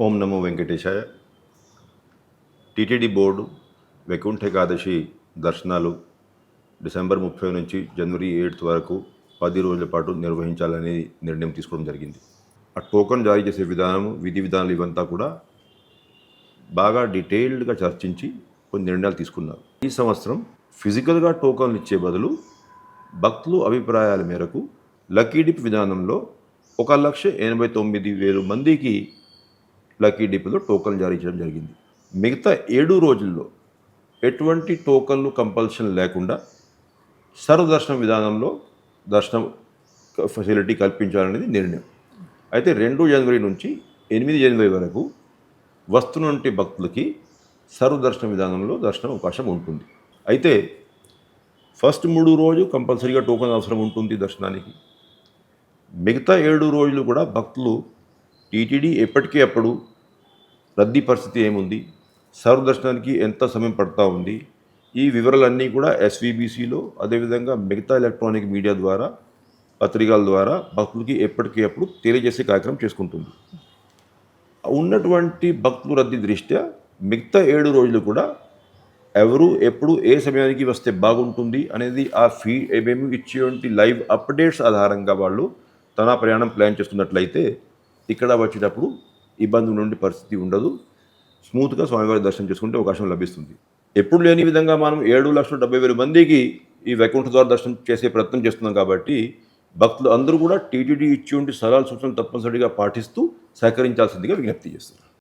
ఓం నమో వెంకటేశాయ. TTD board Vaikuntha Ekadashi దర్శనాలు December 30 నుంచి జనవరి 8 వరకు 10 రోజుల పాటు నిర్వహించాలని నిర్ణయం తీసుకోవడం జరిగింది. ఆ టోకన్ జారీ చేసే విధానం, విధి విధానాలు ఇవంతా కూడా బాగా డీటెయిల్డ్గా చర్చించి కొన్ని నిర్ణయాలు తీసుకున్నారు. ఈ సంవత్సరం ఫిజికల్గా టోకన్లు ఇచ్చే బదులు భక్తులు అభిప్రాయాల మేరకు లక్కీ డిప్ విధానంలో 1,89,000 మందికి లక్కీ డిప్లో టోకన్లు జారీ చేయడం జరిగింది. మిగతా 7 రోజుల్లో ఎటువంటి టోకన్లు కంపల్షన్ లేకుండా సర్వదర్శనం విధానంలో దర్శనం ఫెసిలిటీ కల్పించాలనేది నిర్ణయం. అయితే 2 జనవరి నుంచి 8 జనవరి వరకు వస్తున్నటువంటి భక్తులకి సర్వదర్శన విధానంలో దర్శనం అవకాశం ఉంటుంది. అయితే ఫస్ట్ 3 రోజు కంపల్సరీగా టోకన్ అవసరం ఉంటుంది దర్శనానికి. మిగతా 7 రోజులు కూడా భక్తులు టీటీడీ ఎప్పటికీ అప్పుడు రద్దీ పరిస్థితి ఏముంది, సర్వదర్శనానికి ఎంత సమయం పడుతూ ఉంది, ఈ వివరాలన్నీ కూడా ఎస్వీబీసీలో అదేవిధంగా మిగతా ఎలక్ట్రానిక్ మీడియా ద్వారా, పత్రికల ద్వారా భక్తులకి ఎప్పటికీ అప్పుడు తెలియజేసే కార్యక్రమం చేసుకుంటుంది. ఉన్నటువంటి భక్తుల రద్దీ దృష్ట్యా మిగతా 7 రోజులు కూడా ఎవరు ఎప్పుడు ఏ సమయానికి వస్తే బాగుంటుంది అనేది ఆ మేము ఇచ్చేటువంటి లైవ్ అప్డేట్స్ ఆధారంగా వాళ్ళు తన ప్రయాణం ప్లాన్ చేస్తున్నట్లయితే ఇక్కడ వచ్చేటప్పుడు ఇబ్బంది నుండి పరిస్థితి ఉండదు. స్మూత్గా స్వామివారి దర్శనం చేసుకుంటే అవకాశం లభిస్తుంది. ఎప్పుడు లేని విధంగా మనం 7,70,000 మందికి ఈ వైకుంఠ ద్వార దర్శనం చేసే ప్రయత్నం చేస్తున్నాం కాబట్టి భక్తులు అందరూ కూడా టీటీడీ ఇచ్చేటువంటి సలహాలు సూచనలు తప్పనిసరిగా పాటిస్తూ సహకరించాల్సిందిగా విజ్ఞప్తి చేస్తున్నారు.